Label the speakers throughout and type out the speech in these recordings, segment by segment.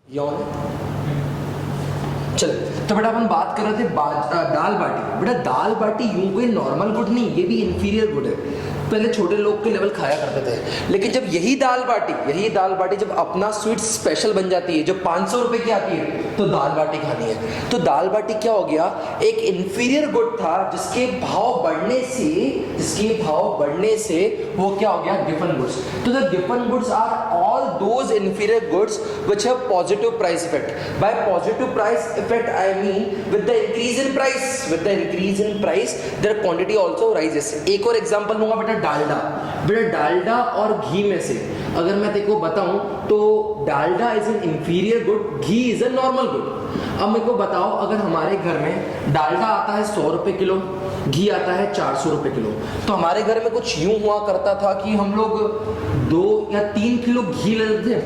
Speaker 1: यौन चलो। तो बेटा अपन बात कर रहे थे दाल बाटी। बेटा दाल बाटी यूं कोई नॉर्मल गुड नहीं, ये भी इंफीरियर गुड है। पहले छोटे लोग के लेवल खाया करते थे, लेकिन जब यही दाल बाटी जब अपना स्वीट स्पेशल बन जाती है, जब 500 रुपए की आती है, तो दाल बाटी खानी है। तो दाल बाटी क्या हो गया, एक इंफीरियर गुड था जिसके भाव बढ़ने से वो क्या हो गया, गिवन गुड्स। तो द गिवन goods are all those inferior goods which have positive price effect. By positive price effect I mean with the increase in price their quantity also rises। एक और एग्जांपल लूंगा बेटा डालडा और घी में से अगर मैं तेरे को बताऊं तो Dalda is an inferior good, ghee is a normal good. अब मेरे को बताओ, अगर हमारे घर में डालडा आता है 100 रुपए किलो, घी आता है 400 रुपए किलो, तो हमारे घर में कुछ यूं हुआ करता था कि हम लोग 2 या 3 किलो घी ले लेते थे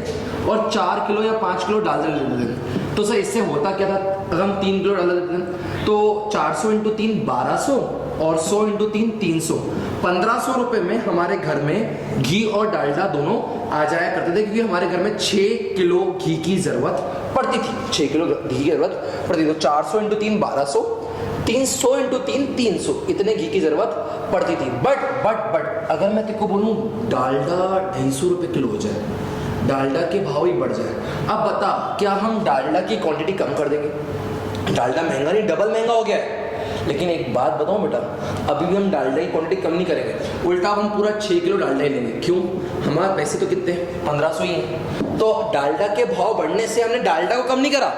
Speaker 1: और 4 किलो या 5 किलो डालडा ले लेते थे। तो सर इससे होता क्या था, अगर हम 3 किलो डालडा लेते हैं तो 400 इंटू 3 1200 और 100 इंटू 3 300, 1500 रुपए में हमारे घर में घी और डालडा दोनों आ जाया करते थे, क्योंकि हमारे घर में 6 किलो घी की जरूरत पड़ती थी। 6 किलो घी की जरूरत पड़ती थी, तो 400 इंटू 3 1200, 300 इंटू 3 300, इतने घी की जरूरत पड़ती थी। बट अगर मैं तेरे को बोलूँ डालडा 250 रुपए किलो हो जाए, डालडा के भाव ही बढ़ जाए, अब बता क्या हम डालडा की क्वांटिटी कम कर देंगे? डालडा महंगा नहीं, डबल महंगा हो गया है। लेकिन एक बात बताऊं बेटा, अभी भी हम डालडा की क्वांटिटी कम नहीं करेंगे, उल्टा हम पूरा 6 किलो डालडा ही लेंगे। क्यों? हमारे पैसे तो कितने 1500 ही हैं। तो डालडा के भाव बढ़ने से हमने डालडा को कम नहीं करा,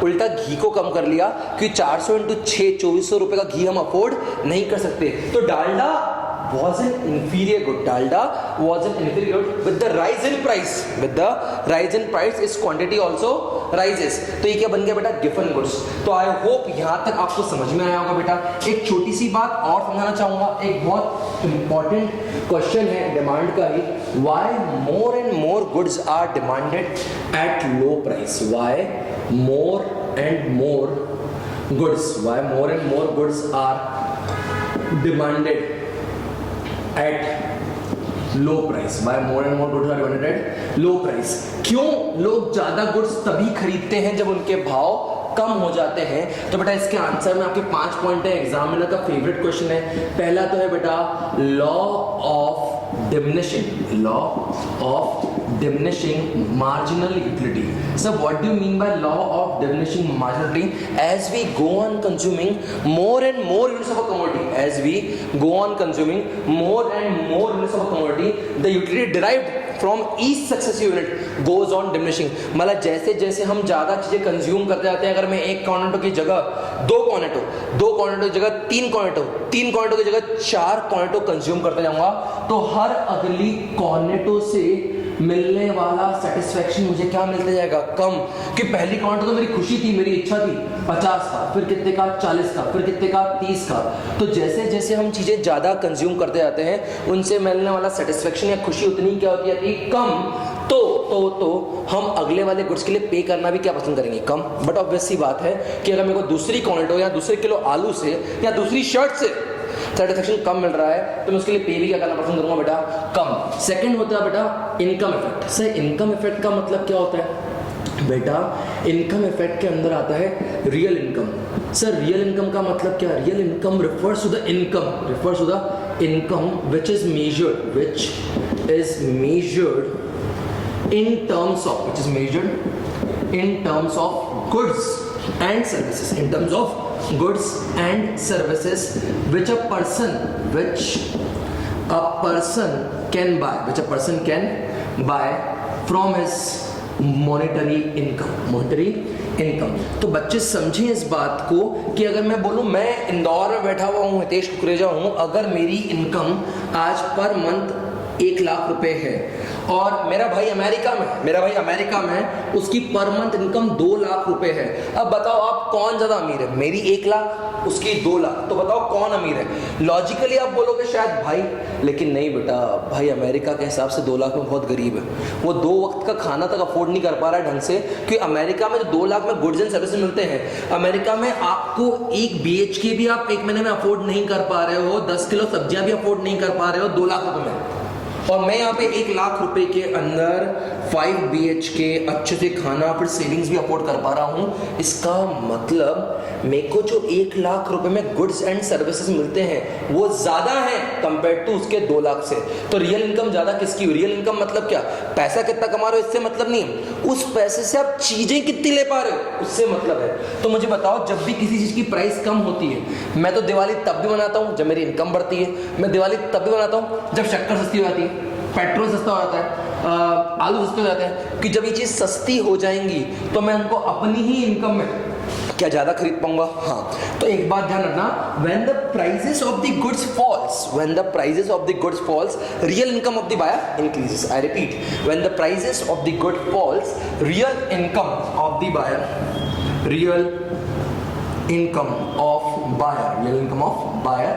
Speaker 1: उल्टा घी को कम कर लिया, क्योंकि 400 इंटू 6 2400 रुपए का घी हम अफोर्ड नहीं कर सकते। तो Dalda was an inferior good. Dalda was an inferior good. With the rise in price, its quantity also rises. तो ये क्या बन गया बेटा, गिवन गुड्स। तो आई होप यहाँ तक आपको समझ में आया होगा बेटा। एक छोटी सी बात और समझाना चाहूंगा, एक बहुत इंपॉर्टेंट क्वेश्चन है डिमांड का ही, why more and more goods are demanded at low price? Why more and more goods are demanded at low price? Why more and more goods are demanded at low price? क्यों लोग ज्यादा goods तभी खरीदते हैं जब उनके भाव कम हो जाते हैं? तो बेटा इसके आंसर में आपके 5 पॉइंट है, एग्जामिनर का फेवरेट क्वेश्चन है। पहला तो है बेटा law of diminishing marginal utility. So what do you mean by law of diminishing marginal utility? As we go on consuming more and more units of a commodity, the utility derived from each successive unit goes on diminishing. मतलब जैसे जैसे हम ज़्यादा चीज़ें consume करते जाते हैं, अगर मैं एक कॉर्नेटो की जगह 2 कॉर्नेटो की जगह 3 कॉर्नेटो की जगह 4 कॉर्नेटो कंज्यूम करते जाऊंगा, तो हर अगली कॉर्नेटो से मिलने वाला सेटिस्फेक्शन मुझे क्या मिलते जाएगा, कम। कि पहली कॉर्नेटो तो मेरी खुशी थी, मेरी इच्छा थी 50 का, फिर कितने का 40 का, फिर कितने का 30 का। तो जैसे जैसे हम चीज़ें ज़्यादा कंज्यूम करते जाते हैं, उनसे मिलने वाला सेटिस्फेक्शन या खुशी उतनी क्या होती है, कम। तो हम अगले वाले गुड्स के लिए पे करना भी क्या पसंद करेंगे, कम। बट ऑब्वियस सी बात है कि अगर मेरे को दूसरी कॉर्नेटो या दूसरे किलो आलू से या दूसरी शर्ट से सेटिस्फेक्शन कम मिल रहा है, तो मैं उसके लिए पे भी क्या करना पसंद करूंगा बेटा, कम। सेकंड होता है बेटा income effect. Sir income effect का मतलब क्या होता है बेटा? इनकम इफेक्ट के अंदर आता है real income. Sir real income का मतलब क्या? Real income refers to the income which is measured in terms of goods and services which a person can buy from his monetary income। तो बच्चे समझें इस बात को कि अगर मैं बोलूं मैं इंदौर में बैठा हुआ हूं, हितेश कुकरेजा हूं, अगर मेरी इनकम आज पर मंथ 1 लाख रुपए है और मेरा भाई अमेरिका में उसकी पर मंथ इनकम 2 लाख रुपए है। अब बताओ आप कौन ज्यादा अमीर है? मेरी 1 लाख, उसकी 2 लाख, तो बताओ कौन अमीर है? लॉजिकली आप बोलोगे शायद भाई, लेकिन नहीं बेटा, भाई अमेरिका के हिसाब से 2 लाख में बहुत गरीब है। वो 2 वक्त का खाना तक अफोर्ड नहीं कर पा रहा है ढंग से, क्योंकि अमेरिका में जो 2 लाख में गुड्स एंड सर्विसेज मिलते हैं, अमेरिका में आपको एक BHK भी आप 1 महीने में अफोर्ड नहीं कर पा रहे हो, 10 किलो सब्जियां भी अफोर्ड नहीं कर पा रहे हो 2 लाख रुपए में। और मैं यहाँ पे 1 लाख रुपए के अंदर 5 BHK अच्छे से खाना फिर सेविंग्स भी अफोर्ड कर पा रहा हूँ, इसका मतलब मेरे को जो 1 लाख रुपए में गुड्स एंड सर्विसेज मिलते हैं वो ज्यादा है कंपेयर टू उसके 2 लाख से। तो रियल इनकम ज्यादा किसकी? रियल इनकम मतलब क्या? पैसा कितना कमा रहे हो इससे मतलब नहीं है, उस पैसे से आप चीजें कितनी ले पा रहे हो उससे मतलब है। तो मुझे बताओ, जब भी किसी चीज की प्राइस कम होती है, मैं तो दिवाली तब भी मनाता हूँ जब मेरी इनकम बढ़ती है, मैं दिवाली तब भी मनाता हूँ जब शक्कर सस्ती हो जाती है, पेट्रोल सस्ता हो जाता है, आलू सस्ते हो जाते हैं, कि जब ये चीज सस्ती हो जाएंगी तो मैं उनको अपनी ही इनकम में क्या ज्यादा खरीद पाऊंगा। हाँ, तो एक बात ध्यान रखना, when the prices of the goods falls, when the prices of the goods falls, real income of the buyer increases. I repeat, when the prices of the good falls, real income of the buyer, real income of buyer, real income of buyer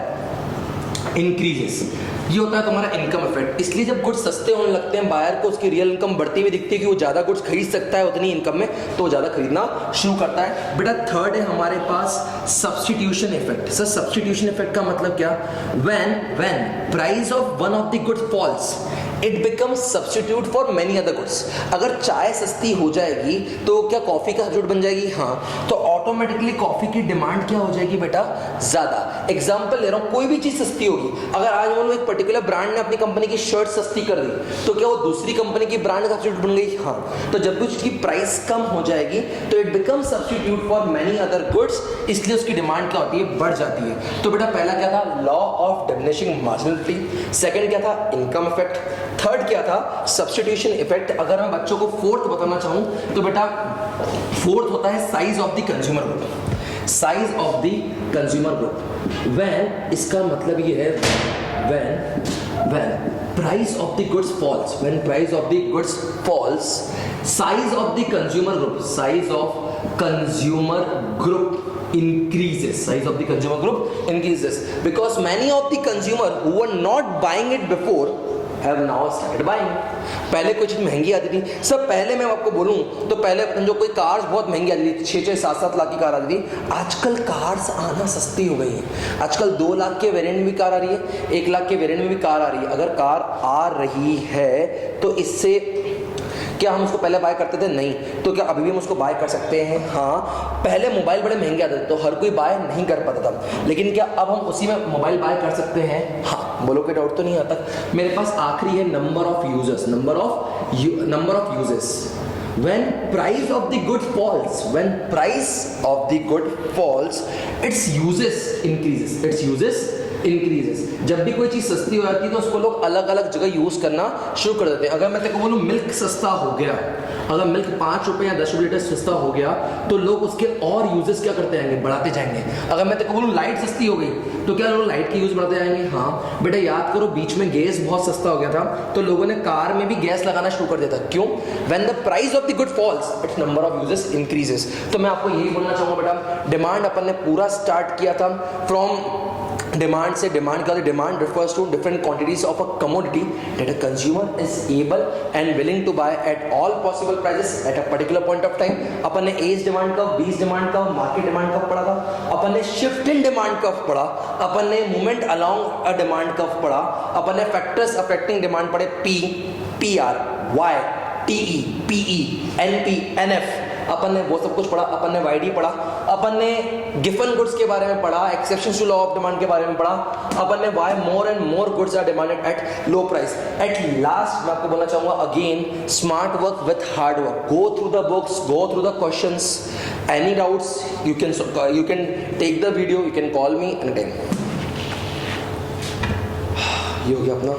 Speaker 1: increases. ये होता है तुम्हारा income effect. इसलिए जब goods सस्ते होने लगते हैं, बायर को उसकी रियल इनकम बढ़ती हुई दिखती है कि वो ज्यादा गुड्स खरीद सकता है उतनी इनकम में, तो वो ज्यादा खरीदना शुरू करता है। बेटा थर्ड है हमारे पास substitution effect. Sir substitution effect का मतलब क्या? When price of one of the goods falls, it becomes substitute for many other goods. अगर चाय सस्ती हो जाएगी तो क्या कॉफी का सब्स्टिट्यूट बन जाएगी? हाँ, तो ऑटोमेटिकली कॉफी की डिमांड क्या हो जाएगी बेटा? ज्यादा। एग्जांपल ले रहा हूं, कोई भी चीज सस्ती होगी, अगर आज मान लो एक पर्टिकुलर ब्रांड ने अपनी कंपनी की शर्ट सस्ती कर दी, तो क्या वो दूसरी कंपनी की ब्रांड का सब्स्टिट्यूट बन गई? हाँ, तो जब भी उसकी प्राइस कम हो जाएगी तो it becomes substitute for many other goods, इसलिए उसकी डिमांड क्या होती है? बढ़ जाती है। तो बेटा पहला क्या था? Law of diminishing marginality. Second क्या था? Income effect. थर्ड क्या था? Substitution effect. अगर मैं बच्चों को फोर्थ बताना चाहूं तो बेटा फोर्थ होता है size of the consumer group. Size of the consumer group. When, इसका मतलब ये है when price of the goods falls, when price of the goods falls, size of the consumer group, size of consumer group increases, size of the consumer group increases, because many of the consumer who were not buying it before have now started buying. पहले कोई चीज महंगी आती थी, सब पहले मैं आपको बोलूं तो पहले जो कोई कार्स बहुत महंगी आती थी, 6-6, 7-7 लाख की कार आती थी, आजकल कार्स आना सस्ती हो गई हैं। आजकल 2 लाख के वेरिएंट में भी कार आ रही है, 1 लाख के वेरिएंट में भी कार आ रही है। अगर कार आ रही है तो इससे क्या हम उसको पहले बाय करते थे? नहीं। तो क्या अभी भी हम उसको बाय कर सकते हैं? हाँ। पहले मोबाइल बड़े महंगे आते थे तो हर कोई बाय नहीं कर पाता था, लेकिन क्या अब हम उसी में मोबाइल बाय कर सकते हैं? हाँ। बोलो कि डाउट तो नहीं आता। मेरे पास आखिरी है number of users, number of users. When price of the good falls, when price of the good falls, its uses increases, its uses increases। जब भी कोई चीज सस्ती हो जाती है तो उसको लोग अलग अलग जगह यूज करना शुरू कर देते हैं। अगर मैं तेरे को बोलूं मिल्क सस्ता हो गया, अगर मिल्क 5 रुपए या 10 रुपए लीटर सस्ता हो गया तो लोग उसके और यूजेस क्या करते जाएंगे? बढ़ाते जाएंगे। अगर मैं तेरे को बोलूं लाइट सस्ती हो गई तो क्या लोग लाइट के यूज बढ़ाते जाएंगे? हाँ। बेटा याद करो, बीच में गैस बहुत सस्ता हो गया था तो लोगों ने कार में भी गैस लगाना शुरू कर दिया था। क्यों? When the price of the good falls, its number of uses increases. तो मैं आपको यही बोलना चाहूंगा बेटा, डिमांड अपन ने पूरा स्टार्ट किया था फ्रॉम डिमांड से। डिमांड का demand refers to different quantities of a commodity that a consumer is able and willing to buy at all possible prices at a particular point of time। अपन ने as demand curve, बीस demand curve, market demand curve पढ़ा था, अपन ने shift in demand curve पढ़ा, अपन ने movement along a demand curve पढ़ा, अपन ने फैक्टर्स अफेक्टिंग डिमांड पढ़े, P, PR, Y, TE, PE, NP, NF, अपन ने वो सब कुछ पढ़ा। अपन ने वाईडी पढ़ा, अपन ने गिवन गुड्स के बारे में पढ़ा, exceptions to law of demand के बारे में पढ़ा, अपन ने why more and more goods are demanded at low price. At last मैं आपको बोलना चाहूंगा again, smart work with hard work. Go through the books, go through the questions, any doubts you can take the video, you can call me any time. ये हो गया अपना।